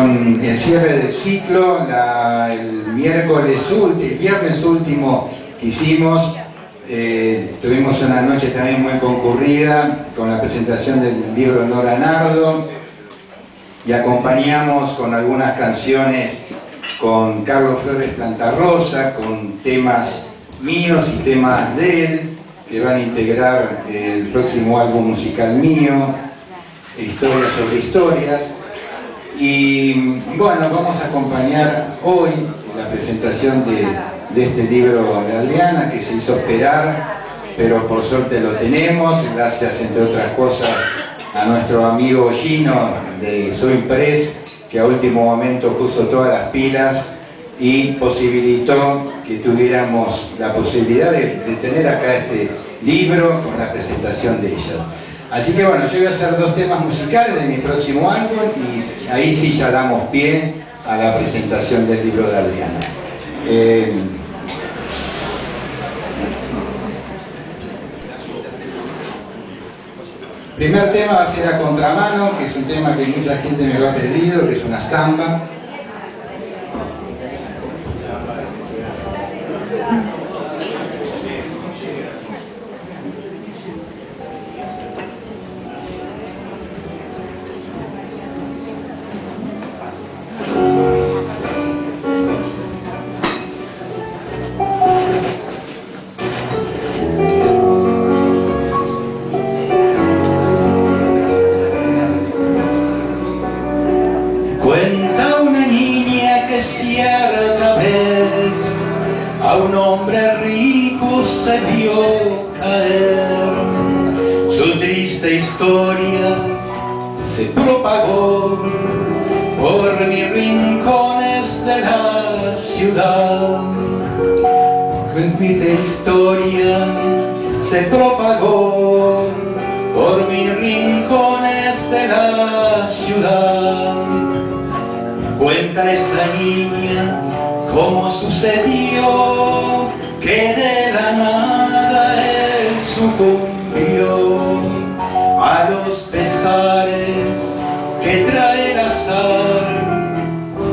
con el cierre del ciclo, el viernes último que hicimos, tuvimos una noche también muy concurrida con la presentación del libro de Nora Nardo y acompañamos con algunas canciones con Carlos Flores Plantarrosa, con temas míos y temas de él, que van a integrar el próximo álbum musical mío, Historias sobre Historias. Y bueno, vamos a acompañar hoy la presentación de este libro de Adriana, que se hizo esperar, pero por suerte lo tenemos, gracias entre otras cosas a nuestro amigo Gino de Swing Press, que a último momento puso todas las pilas y posibilitó que tuviéramos la posibilidad de tener acá este libro con la presentación de ella. Así que bueno, yo voy a hacer dos temas musicales de mi próximo álbum y ahí sí ya damos pie a la presentación del libro de Adriana. Primer tema va a ser A Contramano, que es un tema que mucha gente me lo ha pedido, que es una samba. Cierta vez a un hombre rico se vio caer, su triste historia se propagó por mis rincones de la ciudad. Su triste historia se propagó por mis rincones de la ciudad. Cuenta esta niña cómo sucedió que de la nada él sucumbió a los pesares que trae el azar,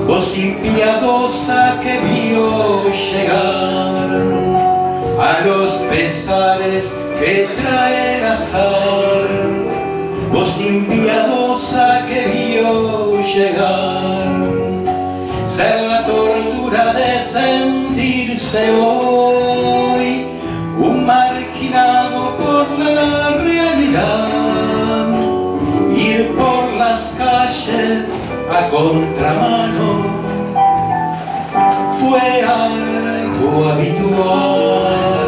voz impiedosa que vio llegar. A los pesares que trae el azar, voz impiedosa que vio llegar. Ser la tortura de sentirse hoy un marginado por la realidad, ir por las calles a contramano fue algo habitual.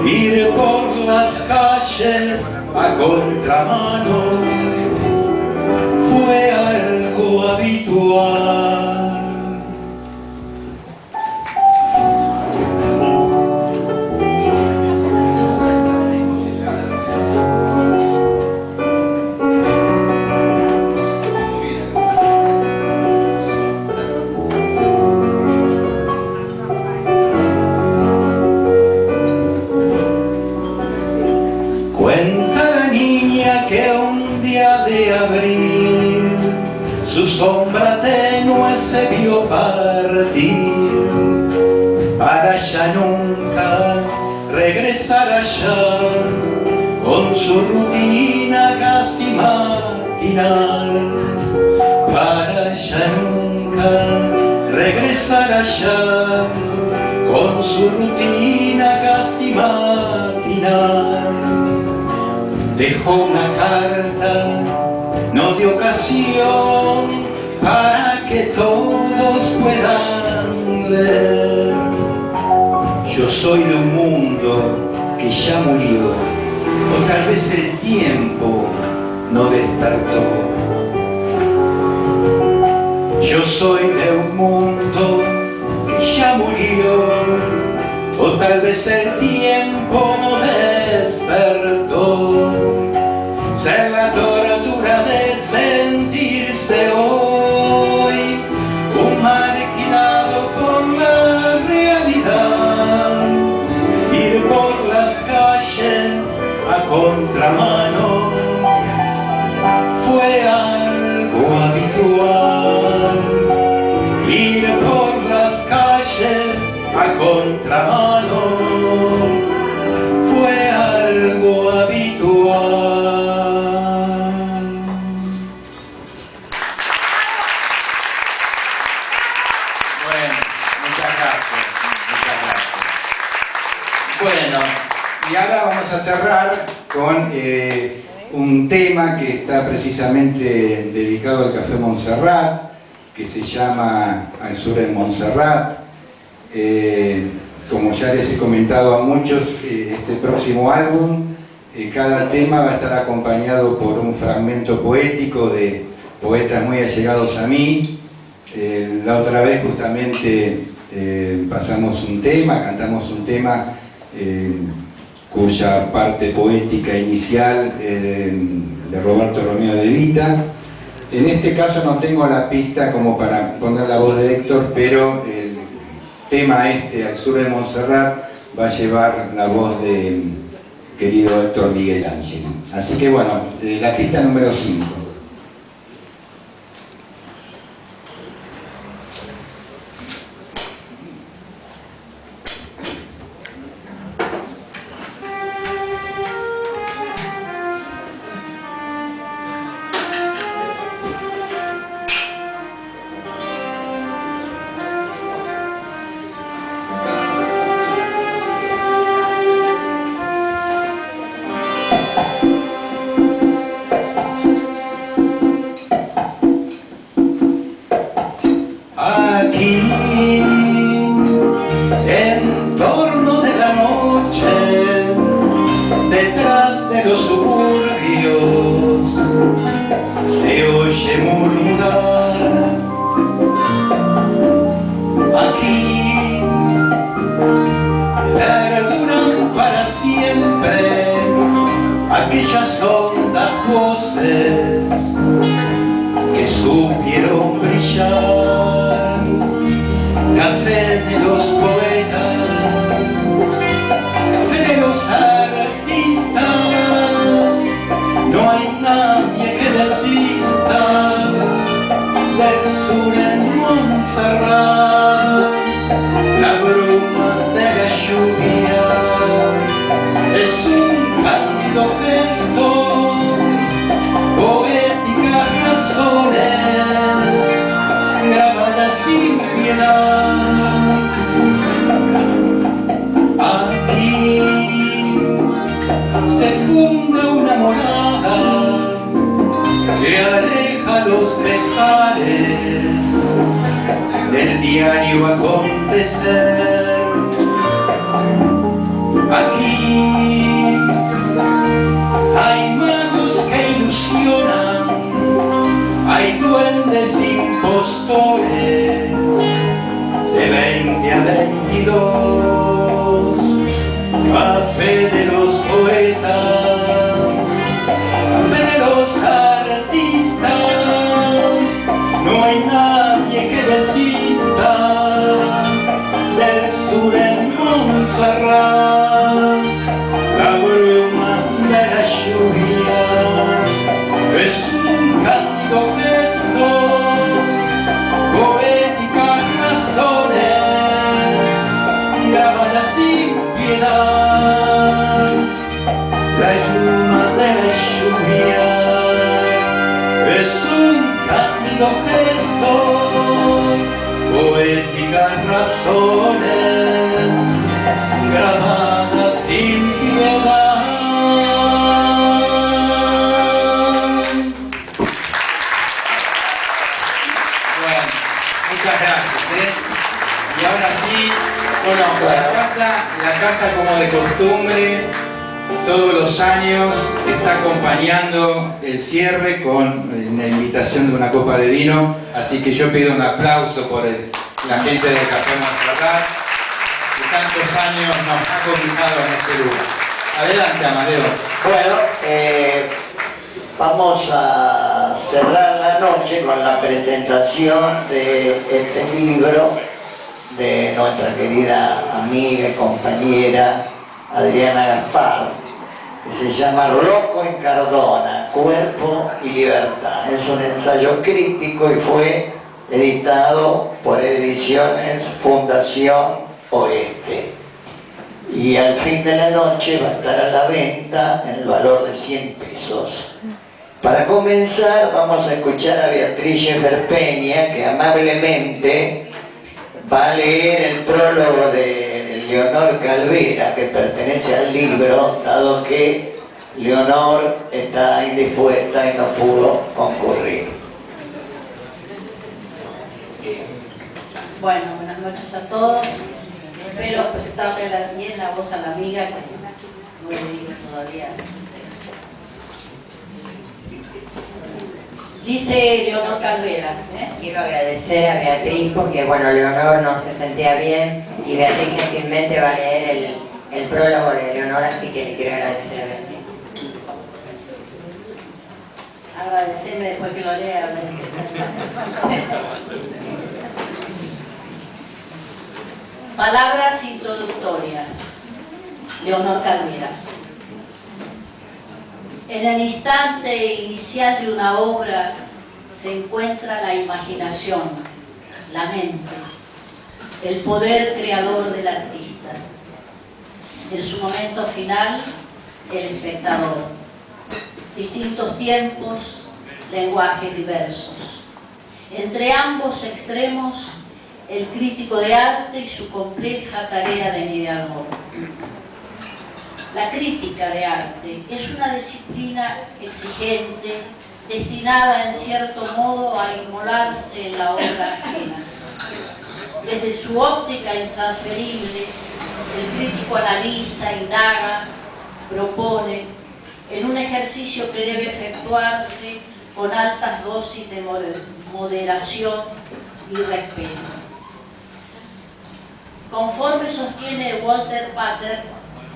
Ir por las calles a contramano fue algo habitual. De abril, su sombra tenue se vio partir para ya nunca regresar allá con su rutina casi matinal. Para ya nunca regresar allá con su rutina casi matinal. Dejó una carta, no de ocasión, para que todos puedan leer. Yo soy de un mundo que ya murió, o tal vez el tiempo no despertó. Yo soy de un mundo que ya murió, o tal vez el tiempo no despertó. Ser la tortura de sentirse hoy un marginado por la realidad, ir por las calles a contramano fue algo habitual. con un tema que está precisamente dedicado al Café Montserrat, que se llama Al Sur en Montserrat. Como ya les he comentado a muchos, este próximo álbum, cada tema va a estar acompañado por un fragmento poético de poetas muy allegados a mí. La otra vez justamente pasamos un tema, cantamos un tema cuya parte poética inicial de Roberto Romeo de Vita. En este caso no tengo la pista como para poner la voz de Héctor, pero el tema Al Sur de Montserrat va a llevar la voz de querido Héctor Miguel Ángel. Así que bueno, la pista número 5. Aquí, en torno de la noche, detrás de los suburbios, se oye murmurar. Aquí, perduran para siempre aquellas hondas voces que supieron brillar. Café de los poetas, café de los artistas, no hay nadie que desista del sur en Montserrat. La bruma de la lluvia es un cándido gesto, poéticas razones grabadas sin piedad. Aquí se funda una morada que aleja los pesares del diario acontecer. Aquí hay magos que ilusionan, hay duendes impostores de 20 a 22, café de los poetas, café de los artistas, no hay nadie que desista del sur en Montserrat. La bruma de la lluvia es un cándido gesto, poéticas razones grabadas sin piedad. La bruma de la lluvia es un cándido gesto, poéticas razones grabadas sin piedad. Muchas gracias. Y ahora sí, bueno, la casa como de costumbre, todos los años está acompañando el cierre con la invitación de una copa de vino, así que yo pido un aplauso por la gente de Café Montserrat, que tantos años nos ha cobijado en este lugar. Adelante, Amadeo. Bueno, vamos a cerrar la noche con la presentación de este libro de nuestra querida amiga y compañera Adriana Gaspar, que se llama Rocco en Cardona, Cuerpo y Libertad. Es un ensayo crítico y fue editado por Ediciones Fundación Oeste. Y al fin de la noche va a estar a la venta en el valor de 100 pesos. Para comenzar vamos a escuchar a Beatriz Sheffer Peña, que amablemente va a leer el prólogo de Leonor Calvera, que pertenece al libro, dado que Leonor está indispuesta y no pudo concurrir. Bueno, buenas noches a todos. Espero darle bien la voz a la amiga que no le digo todavía. Dice Leonor Calvera. Quiero agradecer a Beatriz porque, bueno, Leonor no se sentía bien y Beatriz gentilmente va a leer el prólogo de Leonor, así que le quiero agradecer a Beatriz. Agradeceme después que lo lea. Palabras introductorias. Leonor Calvera. En el instante inicial de una obra se encuentra la imaginación, la mente, el poder creador del artista. En su momento final, el espectador. Distintos tiempos, lenguajes diversos. Entre ambos extremos, el crítico de arte y su compleja tarea de mediador. La crítica de arte es una disciplina exigente, destinada en cierto modo a inmolarse en la obra ajena. Desde su óptica intransferible, el crítico analiza, indaga, propone, en un ejercicio que debe efectuarse con altas dosis de moderación y respeto. Conforme sostiene Walter Pater,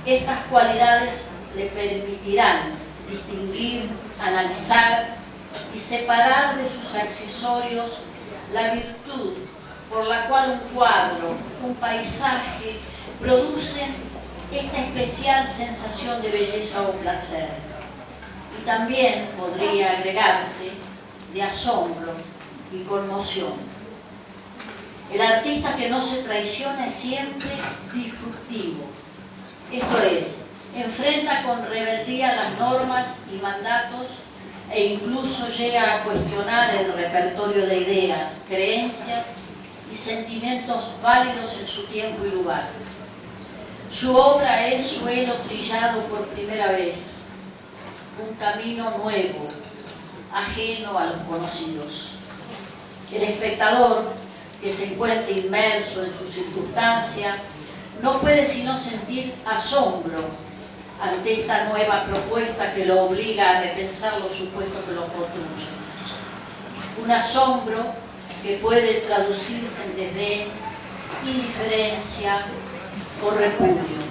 estas cualidades le permitirán distinguir, analizar y separar de sus accesorios la virtud por la cual un cuadro, un paisaje, producen esta especial sensación de belleza o placer. Y también podría agregarse de asombro y conmoción. El artista que no se traiciona es siempre disruptivo. Esto es, enfrenta con rebeldía las normas y mandatos e incluso llega a cuestionar el repertorio de ideas, creencias y sentimientos válidos en su tiempo y lugar. Su obra es suelo trillado por primera vez, un camino nuevo, ajeno a los conocidos. El espectador, que se encuentra inmerso en su circunstancia, no puede sino sentir asombro ante esta nueva propuesta que lo obliga a repensar los supuestos que lo construyen. Un asombro que puede traducirse en desdén, indiferencia o repudio.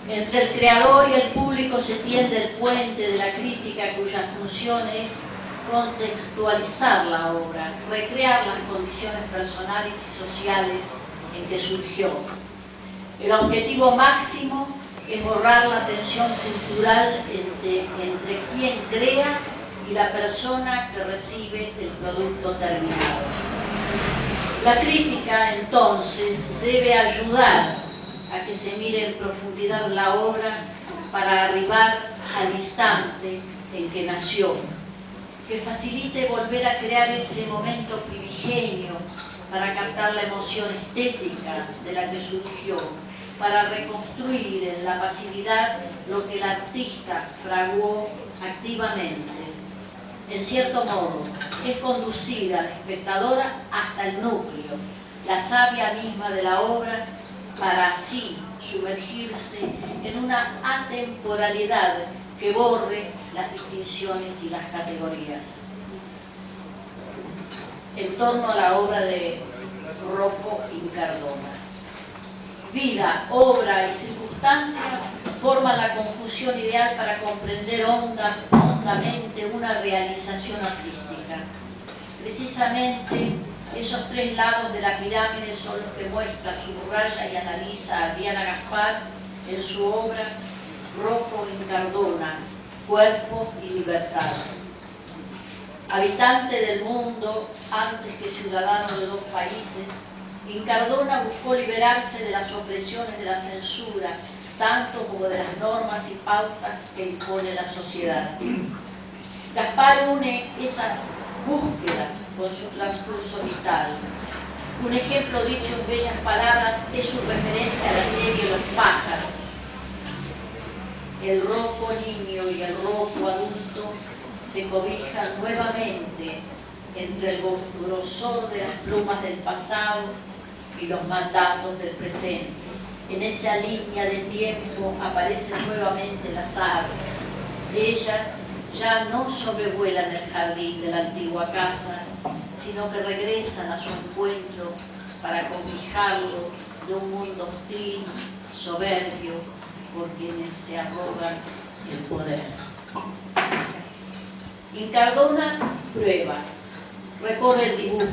Entre el creador y el público se tiende el puente de la crítica, cuya función es contextualizar la obra, recrear las condiciones personales y sociales en que surgió. El objetivo máximo es borrar la tensión cultural entre quien crea y la persona que recibe el producto terminado. La crítica, entonces, debe ayudar a que se mire en profundidad la obra para arribar al instante en que nació, que facilite volver a crear ese momento primigenio para captar la emoción estética de la que surgió, para reconstruir en la pasividad lo que el artista fraguó activamente. En cierto modo, es conducir al espectador hasta el núcleo, la savia misma de la obra, para así sumergirse en una atemporalidad que borre las distinciones y las categorías. En torno a la obra de Rocco Incardona. Vida, obra y circunstancia forman la confusión ideal para comprender hondamente una realización artística. Precisamente esos tres lados de la pirámide son los que muestra, subraya y analiza Adriana Gaspar en su obra Rocco Incardona, Cuerpo y Libertad. Habitante del mundo antes que ciudadano de dos países, Incardona buscó liberarse de las opresiones de la censura, tanto como de las normas y pautas que impone la sociedad. Gaspar une esas búsquedas con su transcurso vital. Un ejemplo dicho en bellas palabras es su referencia a la serie Los pájaros. el Rocco niño y el Rocco adulto se cobijan nuevamente entre el grosor de las plumas del pasado y los mandatos del presente. En esa línea de tiempo aparecen nuevamente las aves. Ellas ya no sobrevuelan el jardín de la antigua casa, sino que regresan a su encuentro para cobijarlo de un mundo hostil, soberbio, por quienes se arrogan el poder. Incardona prueba, recorre el dibujo,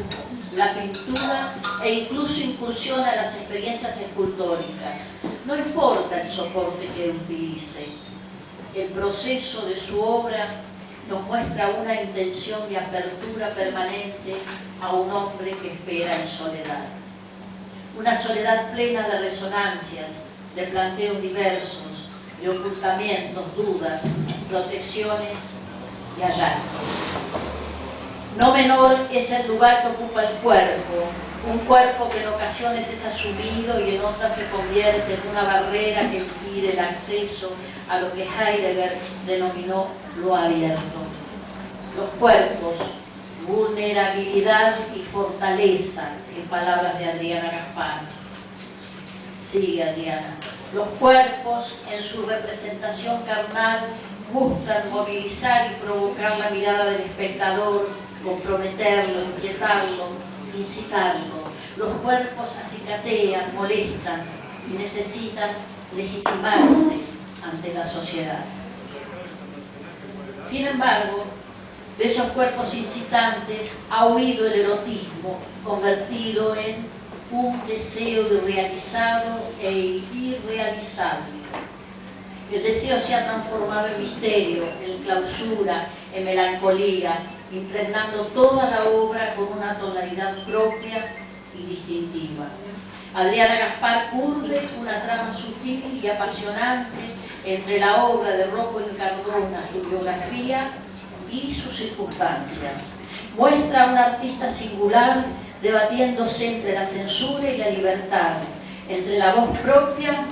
la pintura e incluso incursiona en las experiencias escultóricas. No importa el soporte que utilice, el proceso de su obra nos muestra una intención de apertura permanente a un hombre que espera en soledad. Una soledad plena de resonancias, de planteos diversos, de ocultamientos, dudas, protecciones y hallazgos. No menor es el lugar que ocupa el cuerpo, un cuerpo que en ocasiones es asumido y en otras se convierte en una barrera que impide el acceso a lo que Heidegger denominó lo abierto. Los cuerpos, vulnerabilidad y fortaleza, en palabras de Adriana Gaspar. Sigue Adriana. Los cuerpos, en su representación carnal, buscan movilizar y provocar la mirada del espectador, comprometerlo, inquietarlo, incitarlo. Los cuerpos acicatean, molestan y necesitan legitimarse ante la sociedad. Sin embargo, de esos cuerpos incitantes ha huido el erotismo, convertido en un deseo irrealizado e irrealizable. El deseo se ha transformado en misterio, en clausura, en melancolía, impregnando toda la obra con una tonalidad propia y distintiva. Adriana Gaspar curve una trama sutil y apasionante entre la obra de Rocco Incardona, su biografía y sus circunstancias. Muestra a un artista singular debatiéndose entre la censura y la libertad, entre la voz propia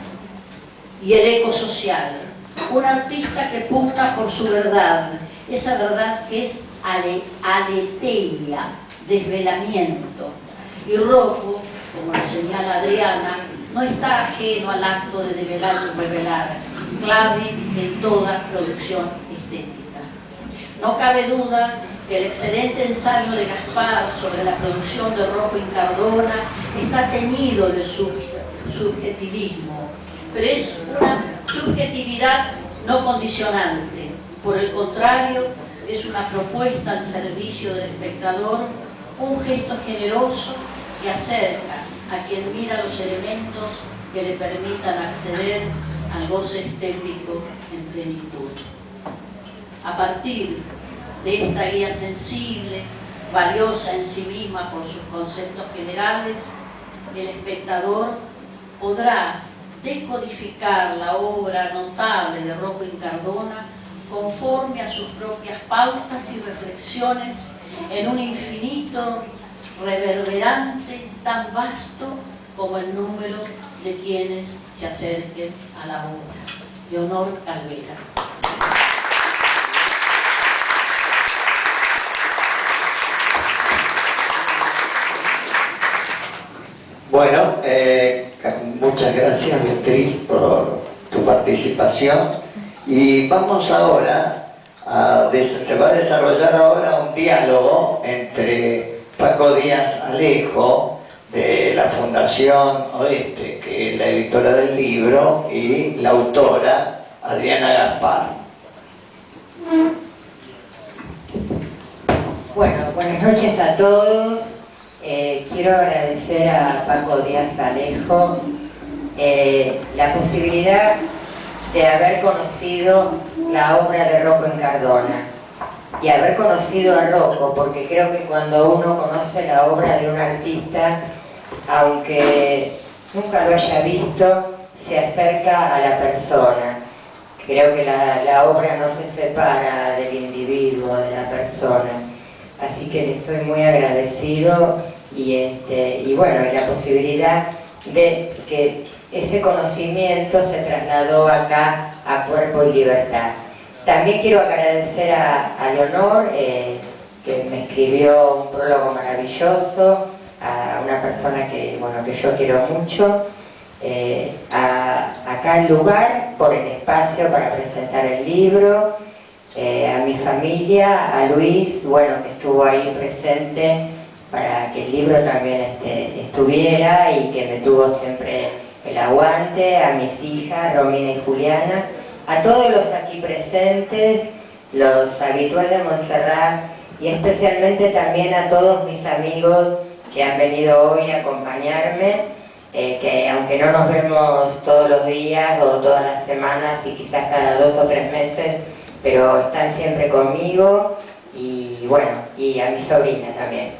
y el eco social. Un artista que pugna por su verdad, esa verdad que es aletheia, desvelamiento. Y Rocco, como lo señala Adriana, no está ajeno al acto de develar y revelar, clave en toda producción estética. No cabe duda que el excelente ensayo de Gaspar sobre la producción de Rocco Incardona está teñido de subjetivismo, pero es una subjetividad no condicionante. Por el contrario, es una propuesta al servicio del espectador, un gesto generoso que acerca a quien mira los elementos que le permitan acceder al goce estético en plenitud. A partir de esta guía sensible, valiosa en sí misma por sus conceptos generales, el espectador podrá decodificar la obra notable de Rocco Incardona conforme a sus propias pautas y reflexiones en un infinito reverberante tan vasto como el número de quienes se acerquen a la obra. Leonor Calvera. Bueno, muchas gracias Beatriz por tu participación y vamos ahora se va a desarrollar ahora un diálogo entre Paco Díaz Alejo de la Fundación Oeste, que es la editora del libro, y la autora Adriana Gaspar. Bueno, buenas noches a todos. Quiero agradecer a Paco Díaz Alejo la posibilidad de haber conocido la obra de Rocco Incardona y haber conocido a Rocco, porque creo que cuando uno conoce la obra de un artista, aunque nunca lo haya visto, se acerca a la persona. Creo que la obra no se separa del individuo, de la persona. Así que le estoy muy agradecido y bueno, y la posibilidad de que ese conocimiento se trasladó acá a Cuerpo y Libertad. También quiero agradecer a Leonor, que me escribió un prólogo maravilloso, a una persona que, bueno, que yo quiero mucho, acá el lugar, por el espacio para presentar el libro, a mi familia, a Luis, bueno, que estuvo ahí presente para que el libro también estuviera y que me tuvo siempre el aguante, a mis hijas, Romina y Juliana, a todos los aquí presentes, los habituales de Montserrat y especialmente también a todos mis amigos que han venido hoy a acompañarme, que aunque no nos vemos todos los días o todas las semanas y quizás cada 2 o 3 meses, pero están siempre conmigo y bueno, y a mi sobrina también.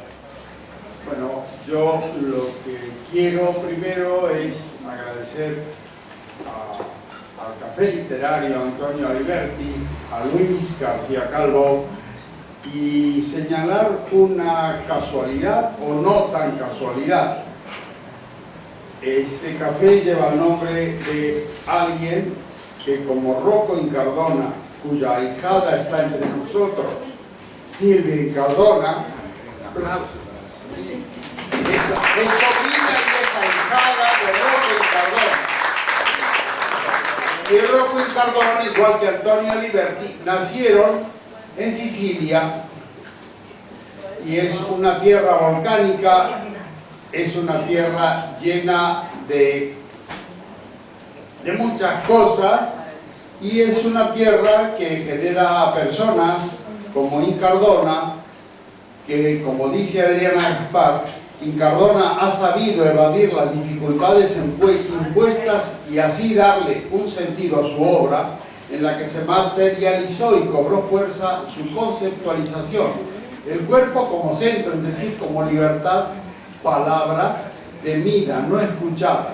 Bueno, yo lo que quiero primero es agradecer al Café Literario Antonio Aliberti, a Luis García Calvo y señalar una casualidad o no tan casualidad. Este café lleva el nombre de alguien que, como Rocco Incardona, cuya ahijada está entre nosotros, Silvia Incardona, es sobrina y es ahijada de Rocco Incardona. Y Rocco Incardona, igual que Antonio Aliberti, nacieron en Sicilia y es una tierra volcánica, es una tierra llena de muchas cosas y es una tierra que genera a personas como Incardona, que, como dice Adriana Gaspar, Incardona ha sabido evadir las dificultades impuestas y así darle un sentido a su obra, en la que se materializó y cobró fuerza su conceptualización. El cuerpo como centro, es decir, como libertad, palabra temida, no escuchada.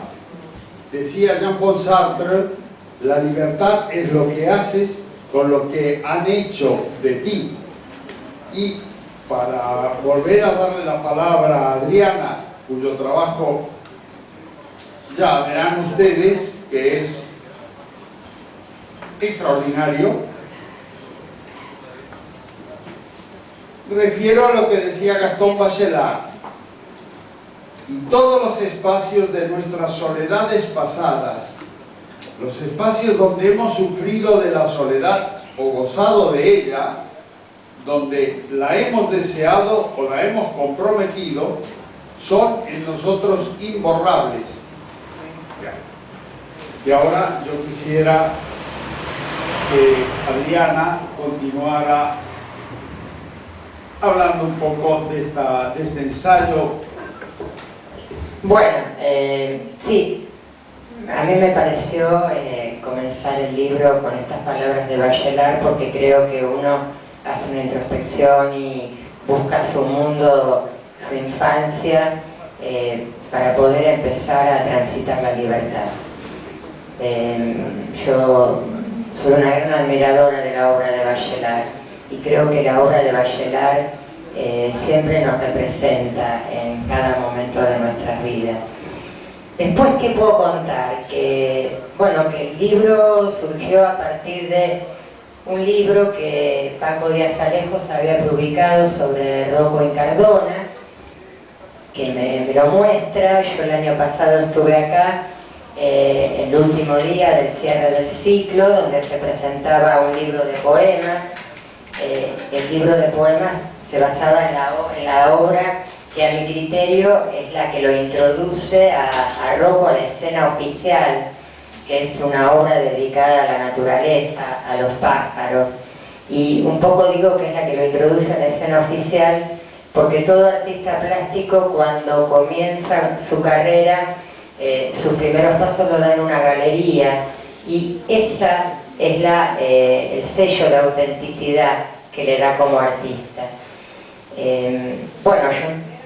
Decía Jean-Paul Sartre, la libertad es lo que haces con lo que han hecho de ti. Y para volver a darle la palabra a Adriana, cuyo trabajo ya verán ustedes que es extraordinario, refiero a lo que decía Gastón Bachelard: y todos los espacios de nuestras soledades pasadas, los espacios donde hemos sufrido de la soledad o gozado de ella, donde la hemos deseado o la hemos comprometido, son en nosotros imborrables. Y ahora yo quisiera que Adriana continuara hablando un poco de este ensayo. Bueno, sí, a mí me pareció comenzar el libro con estas palabras de Bachelard porque creo que uno hace una introspección y busca su mundo, su infancia, para poder empezar a transitar la libertad. Yo soy una gran admiradora de la obra de Bachelard y creo que la obra de Bachelard siempre nos representa en cada momento de nuestras vidas. Después, ¿qué puedo contar? Que el libro surgió a partir de un libro que Paco Díaz Alejos había publicado sobre Rocco Incardona, que me lo muestra. Yo el año pasado estuve acá, el último día del cierre del ciclo, donde se presentaba un libro de poemas. El libro de poemas se basaba en la obra que a mi criterio es la que lo introduce a Rocco a la escena oficial, que es una obra dedicada a la naturaleza, a los pájaros. Y un poco digo que es la que lo introduce a la escena oficial porque todo artista plástico, cuando comienza su carrera, sus primeros pasos lo da en una galería, y esa es el sello de autenticidad que le da como artista. Bueno,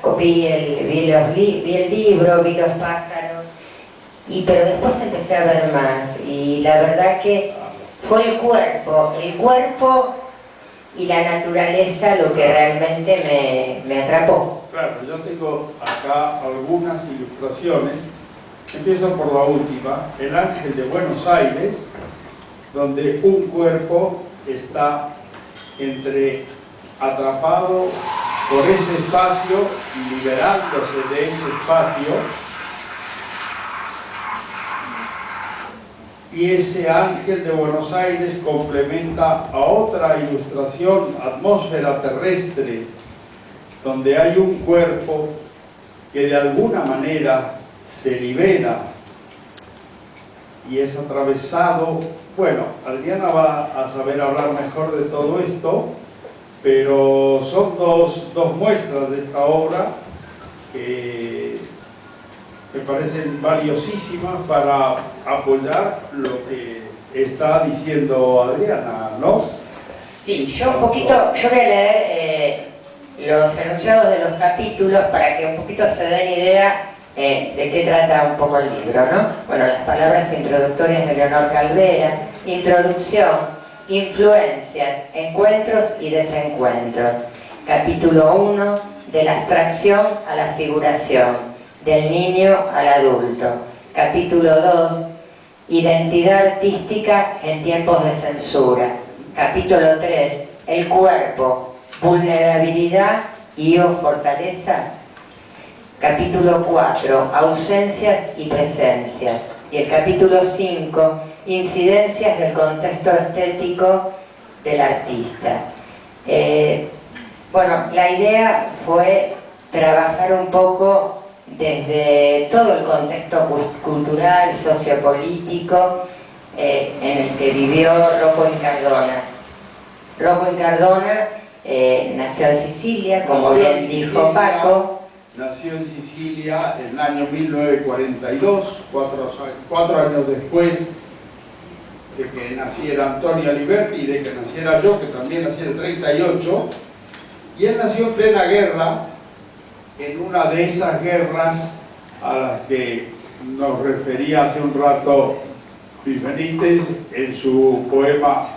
yo vi el libro, vi los pájaros, pero después empecé a ver más, y la verdad que fue el cuerpo y la naturaleza lo que realmente me atrapó. Claro, yo tengo acá algunas ilustraciones. Empiezo por la última, El Ángel de Buenos Aires, donde un cuerpo está atrapado por ese espacio, liberándose de ese espacio, y ese ángel de Buenos Aires complementa a otra ilustración, Atmósfera terrestre, donde hay un cuerpo que de alguna manera se libera y es atravesado. Bueno, Adriana va a saber hablar mejor de todo esto, pero son dos muestras de esta obra que me parecen valiosísimas para apoyar lo que está diciendo Adriana, ¿no? Sí, yo voy a leer los enunciados de los capítulos para que un poquito se den idea de qué trata un poco el libro, ¿no? Bueno, las palabras introductorias de Leonor Calvera: introducción, influencias, encuentros y desencuentros. Capítulo 1, de la abstracción a la figuración, del niño al adulto. Capítulo 2, identidad artística en tiempos de censura. Capítulo 3, el cuerpo, vulnerabilidad y o fortaleza. Capítulo 4, ausencias y presencias. Y el capítulo 5, incidencias del contexto estético del artista. Bueno, la idea fue trabajar un poco desde todo el contexto cultural, sociopolítico en el que vivió Rocco Incardona. Rocco Incardona nació en Sicilia, como bien dijo Paco. Nació en Sicilia en el año 1942, cuatro años después de que naciera Antonio Aliberti y de que naciera yo, que también nací en el 38, y él nació en plena guerra, en una de esas guerras a las que nos refería hace un rato Luis Benítez en su poema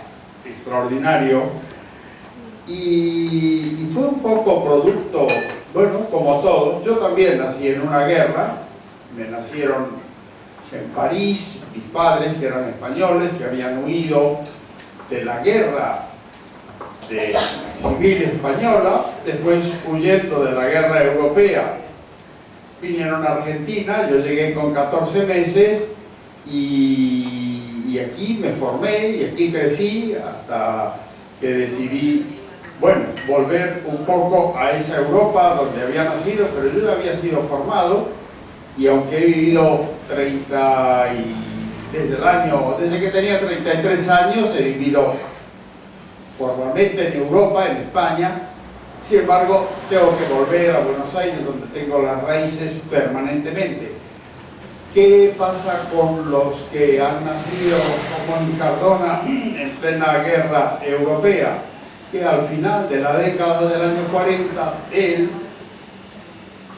extraordinario, y fue un poco producto, bueno, como todos. Yo también nací en una guerra, me nacieron en París, mis padres, que eran españoles, que habían huido de la guerra civil española, después huyendo de la guerra europea, vinieron a Argentina. Yo llegué con 14 meses y aquí me formé y aquí crecí hasta que decidí, bueno, volver un poco a esa Europa donde había nacido, pero yo ya había sido formado, y aunque he vivido desde que tenía 33 años, he vivido formalmente en Europa, en España. Sin embargo, tengo que volver a Buenos Aires, donde tengo las raíces permanentemente. ¿Qué pasa con los que han nacido como Incardona en plena guerra europea? Que al final de la década del año 40, él,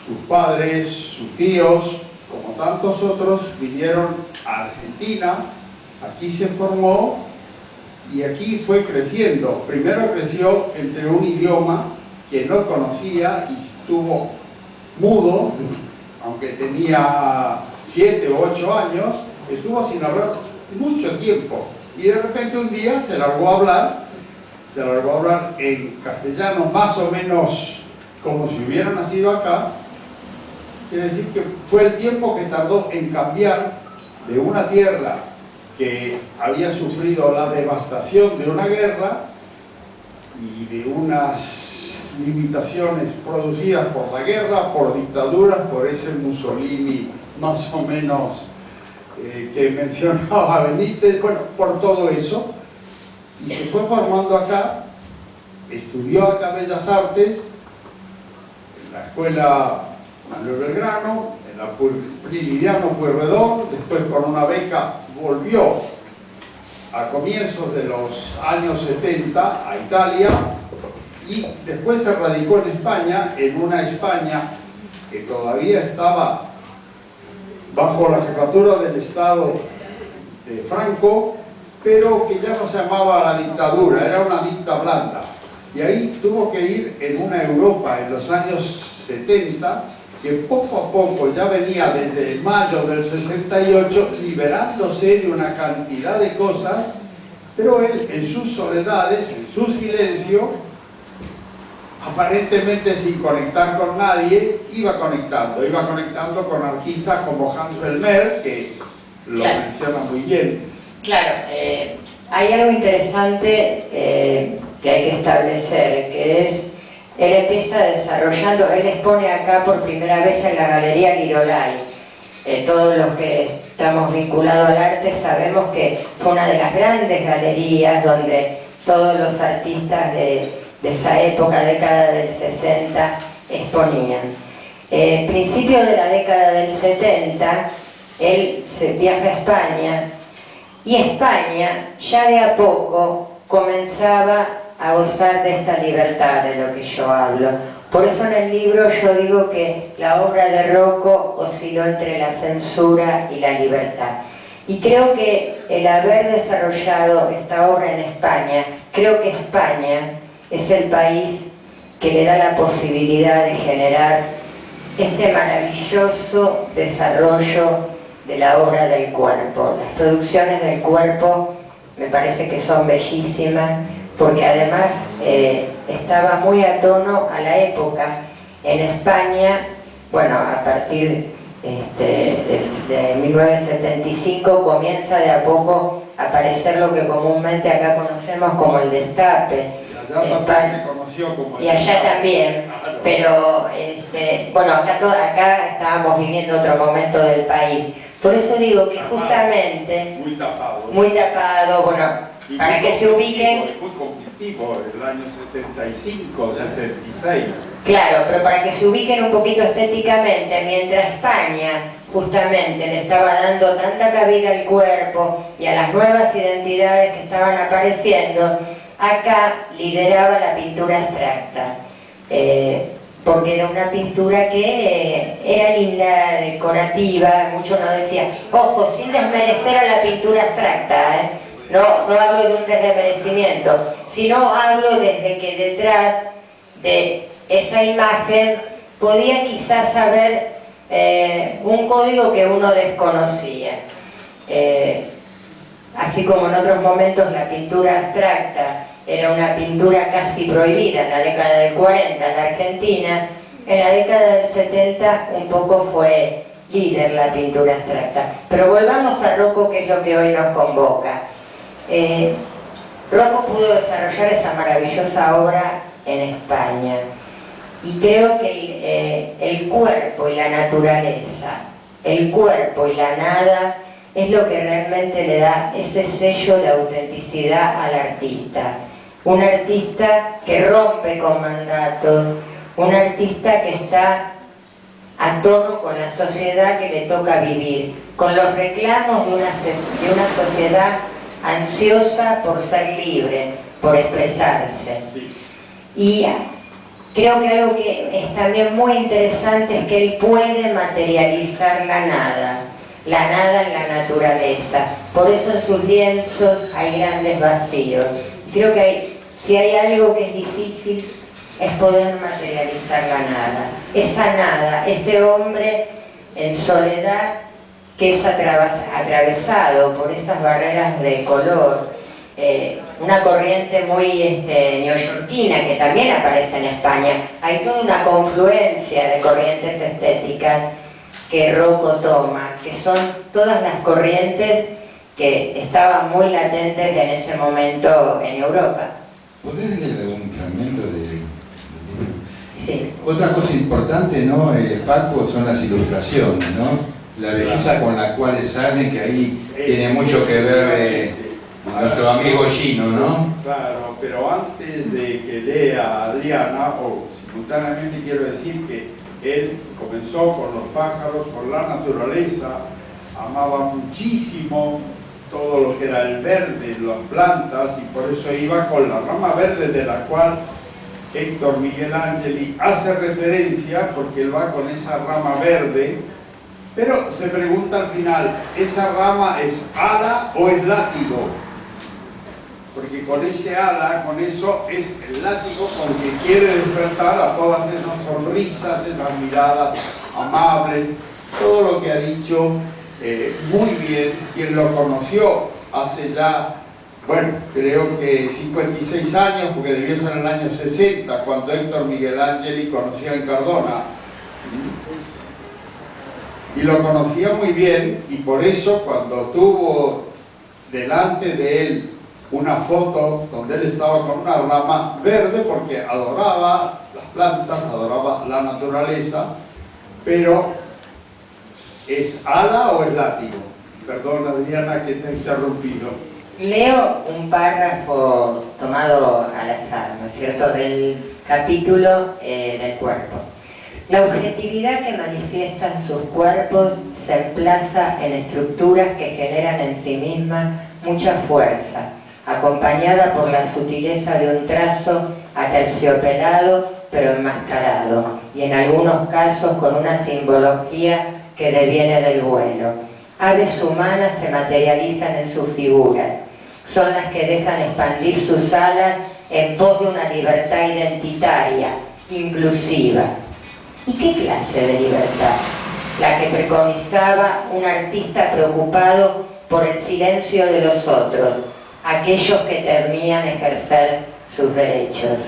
sus padres, sus tíos, como tantos otros, vinieron a Argentina. Aquí se formó y aquí fue creciendo. Primero creció entre un idioma que no conocía y estuvo mudo, aunque tenía 7 o 8 años, estuvo sin hablar mucho tiempo, y de repente un día se largó a hablar en castellano, más o menos como si hubiera nacido acá. Quiere decir que fue el tiempo que tardó en cambiar de una tierra que había sufrido la devastación de una guerra y de unas limitaciones producidas por la guerra, por dictaduras, por ese Mussolini más o menos que mencionaba Benítez, bueno, por todo eso, y se fue formando acá. Estudió acá Bellas Artes, en la escuela Manuel Belgrano, en la Prilidiano Pueyrredón. Después, con una beca, volvió a comienzos de los años 70 a Italia, y después se radicó en España, en una España que todavía estaba bajo la jefatura del Estado de Franco, pero que ya no se llamaba la dictadura, era una dicta blanda. Y ahí tuvo que ir en una Europa en los años 70, que poco a poco ya venía desde mayo del 68 liberándose de una cantidad de cosas Pero él, en sus soledades, en su silencio, aparentemente sin conectar con nadie, iba conectando con artistas como Hans Vermeer, que lo menciona muy bien. Claro, hay algo interesante que hay que establecer, que es, él empieza desarrollando, él expone acá por primera vez en la Galería Girolay. Todos los que estamos vinculados al arte sabemos que fue una de las grandes galerías donde todos los artistas de esa época, década del 60, exponían. Principio de la década del 70, él se viaja a España, y España ya de a poco comenzaba a gozar de esta libertad de lo que yo hablo. Por eso en el libro yo digo que la obra de Rocco osciló entre la censura y la libertad. Y creo que el haber desarrollado esta obra en España, creo que España es el país que le da la posibilidad de generar este maravilloso desarrollo de la obra del cuerpo. Las producciones del cuerpo me parece que son bellísimas, porque además estaba muy a tono a la época. En España, bueno, a partir de 1975 comienza de a poco a aparecer lo que comúnmente acá conocemos como el destape. Se conoció como y allá también, pero bueno, acá estábamos viviendo otro momento del país. Por eso digo que justamente muy tapado, bueno, para que se ubiquen. Muy conflictivo, el año 75, 76. Claro, pero para que se ubiquen un poquito estéticamente, mientras España justamente le estaba dando tanta cabida al cuerpo y a las nuevas identidades que estaban apareciendo, acá lideraba la pintura abstracta, porque era una pintura que era linda, decorativa. Muchos nos decían, ojo, sin desmerecer a la pintura abstracta, no hablo de un desmerecimiento, sino hablo desde que detrás de esa imagen podía quizás haber un código que uno desconocía. Así como en otros momentos la pintura abstracta era una pintura casi prohibida en la década del 40 en la Argentina, en la década del 70 un poco fue líder la pintura abstracta. Pero volvamos a Rocco, que es lo que hoy nos convoca. Rocco pudo desarrollar esa maravillosa obra en España, y creo que el cuerpo y la naturaleza, el cuerpo y la nada, es lo que realmente le da ese sello de autenticidad al artista. Un artista que rompe con mandatos, un artista que está a tono con la sociedad que le toca vivir, con los reclamos de una sociedad ansiosa por ser libre, por expresarse. Y creo que algo que es también muy interesante es que él puede materializar la nada en la naturaleza. Por eso en sus lienzos hay grandes vacíos. Creo que si hay algo que es difícil es poder materializar la nada. Esa nada, este hombre en soledad que es atravesado por esas barreras de color, una corriente muy neoyorquina que también aparece en España. Hay toda una confluencia de corrientes estéticas que Rocco toma, que son todas las corrientes que estaban muy latentes en ese momento en Europa. ¿Podés leer algún fragmento del libro? Sí. Otra cosa importante, ¿no, Paco? Son las ilustraciones, ¿no? La belleza con la cual salen, que ahí tiene mucho que ver nuestro amigo Gino, ¿no? Claro, pero antes de que lea Adriana, o simultáneamente quiero decir que él comenzó con los pájaros, con la naturaleza, amaba muchísimo todo lo que era el verde, las plantas, y por eso iba con la rama verde de la cual Héctor Miguel Angeli hace referencia, porque él va con esa rama verde, pero se pregunta al final, ¿esa rama es ala o es látigo? Porque con ese ala, con eso, es el látigo con que quiere despertar a todas esas sonrisas, esas miradas amables, todo lo que ha dicho muy bien quien lo conoció hace ya bueno, creo que 56 años, porque debió ser en el año 60, cuando Héctor Miguel Ángeli conocía a Incardona. Y lo conocía muy bien, y por eso cuando tuvo delante de él una foto donde él estaba con una rama verde, porque adoraba las plantas, adoraba la naturaleza, pero ¿es ala o es látigo? Perdón, Adriana, que te he interrumpido. Leo un párrafo tomado al azar, ¿no es cierto?, del capítulo del cuerpo. La objetividad que manifiestan sus cuerpos se emplaza en estructuras que generan en sí mismas mucha fuerza, acompañada por la sutileza de un trazo aterciopelado pero enmascarado, y en algunos casos con una simbología que deviene del vuelo. Aves humanas se materializan en su figura, son las que dejan expandir sus alas en pos de una libertad identitaria, inclusiva. ¿Y qué clase de libertad? La que preconizaba un artista preocupado por el silencio de los otros, aquellos que temían ejercer sus derechos.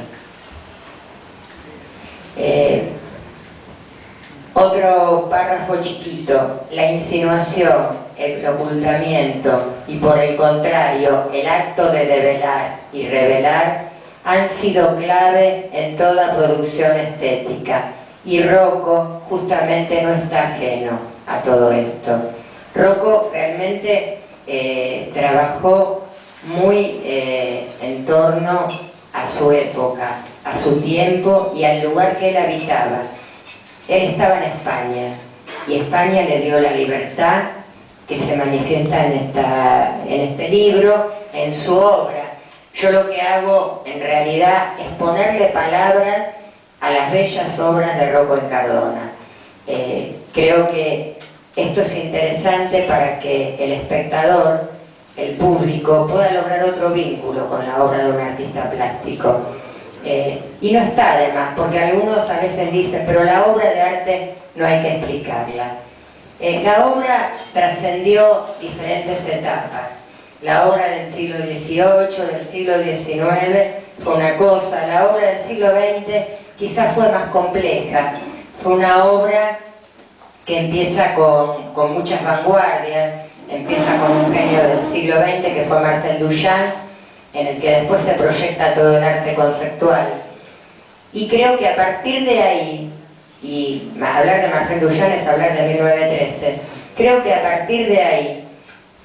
Otro párrafo chiquito: la insinuación, el ocultamiento y, por el contrario, el acto de develar y revelar han sido clave en toda producción estética, y Rocco justamente no está ajeno a todo esto. Rocco realmente trabajó muy en torno a su época, a su tiempo y al lugar que él habitaba. Él estaba en España, y España le dio la libertad que se manifiesta en este libro, en su obra. Yo lo que hago en realidad es ponerle palabras a las bellas obras de Rocco Incardona. Creo que esto es interesante para que el espectador, el público, pueda lograr otro vínculo con la obra de un artista plástico. Y no está de más, porque algunos a veces dicen, pero la obra de arte no hay que explicarla. La obra trascendió diferentes etapas. La obra del siglo XVIII, del siglo XIX fue una cosa, la obra del siglo XX quizás fue más compleja. Fue una obra que empieza con muchas vanguardias, empieza con un genio del siglo XX que fue Marcel Duchamp, en el que después se proyecta todo el arte conceptual. Y creo que a partir de ahí, y hablar de Marcel Duchamp es hablar de 1913, creo que a partir de ahí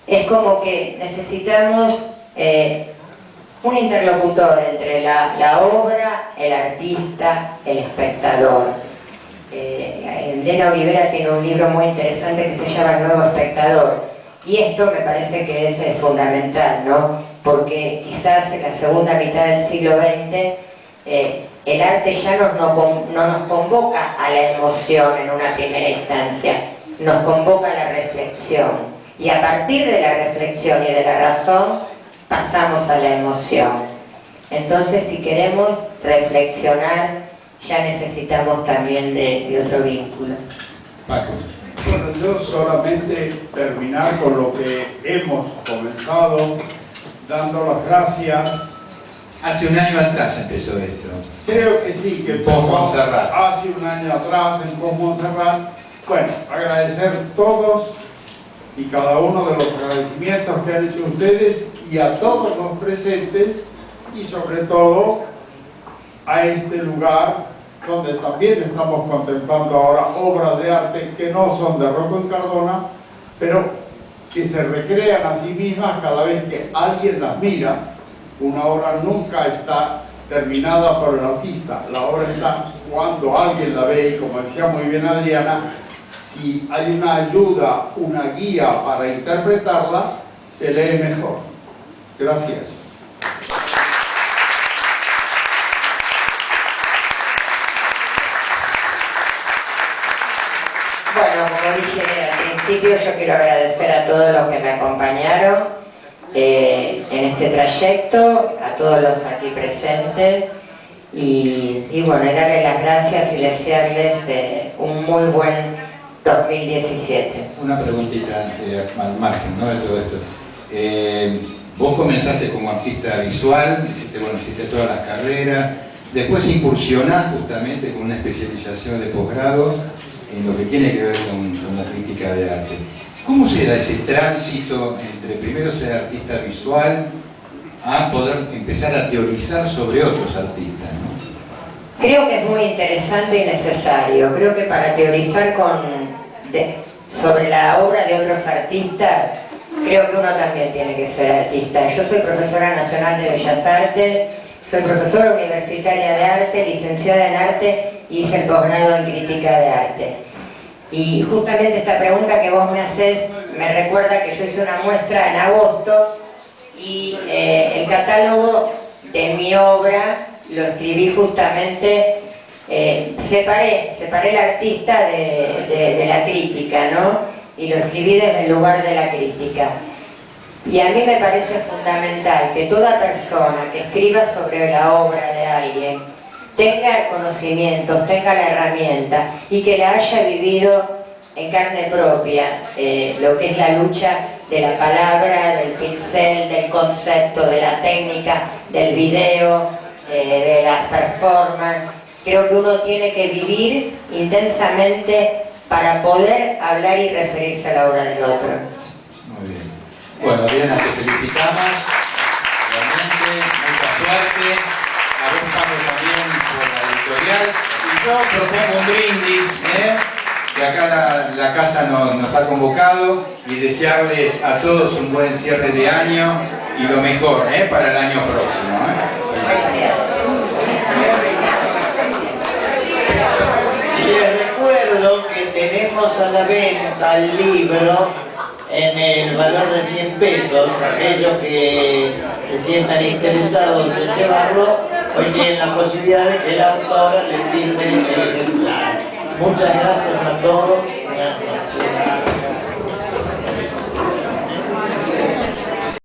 es como que necesitamos un interlocutor entre la obra, el artista, el espectador. Elena Olivera tiene un libro muy interesante que se llama El Nuevo Espectador, y esto me parece que es fundamental, ¿no? Porque quizás en la segunda mitad del siglo XX el arte ya no nos convoca a la emoción en una primera instancia, nos convoca a la reflexión, y a partir de la reflexión y de la razón pasamos a la emoción. Entonces, si queremos reflexionar, ya necesitamos también de otro vínculo. Paco. Bueno, yo solamente terminar con lo que hemos comenzado, dando las gracias. Hace un año atrás empezó esto. Creo que sí, que empezó Post-Montserrat. hace un año atrás en Post-Montserrat. Bueno, agradecer todos y cada uno de los agradecimientos que han hecho ustedes y a todos los presentes, y sobre todo a este lugar donde también estamos contemplando ahora obras de arte que no son de Rocco Incardona, pero que se recrean a sí mismas cada vez que alguien las mira. Una obra nunca está terminada por el artista, la obra está cuando alguien la ve, y como decía muy bien Adriana, si hay una ayuda, una guía para interpretarla, se lee mejor. Gracias. Bueno, como dije al principio, yo quiero agradecer a todos los que me acompañaron en este trayecto, a todos los aquí presentes, y bueno, darles las gracias y desearles un muy buen 2017. Una preguntita al margen, ¿no?, de todo esto. Vos comenzaste como artista visual, hiciste todas las carreras, después incursionás justamente con una especialización de posgrado en lo que tiene que ver con la crítica de arte. ¿Cómo se da ese tránsito entre primero ser artista visual a poder empezar a teorizar sobre otros artistas, ¿no? Creo que es muy interesante y necesario. Creo que para teorizar sobre la obra de otros artistas, creo que uno también tiene que ser artista. Yo soy profesora nacional de Bellas Artes, soy profesora universitaria de arte, licenciada en arte y hice el posgrado en crítica de arte. Y justamente esta pregunta que vos me haces me recuerda que yo hice una muestra en agosto y el catálogo de mi obra lo escribí justamente, separé el artista de la crítica, ¿no? Y lo escribí desde el lugar de la crítica. Y a mí me parece fundamental que toda persona que escriba sobre la obra de alguien tenga conocimientos, tenga la herramienta y que la haya vivido en carne propia, lo que es la lucha de la palabra, del pincel, del concepto, de la técnica, del video, de las performances. Creo que uno tiene que vivir intensamente para poder hablar y referirse a la obra del otro. Muy bien. Bueno, Adriana, te felicitamos. Realmente, mucha suerte. A vos, Pablo, también por la editorial. Y yo propongo un brindis, que acá la casa nos ha convocado, y desearles a todos un buen cierre de año y lo mejor para el año próximo. Les recuerdo que tenemos a la venta el libro en el valor de 100 pesos. Aquellos que se sientan interesados en llevarlo, hoy tienen la posibilidad de que el autor les firme el ejemplar. Muchas gracias a todos.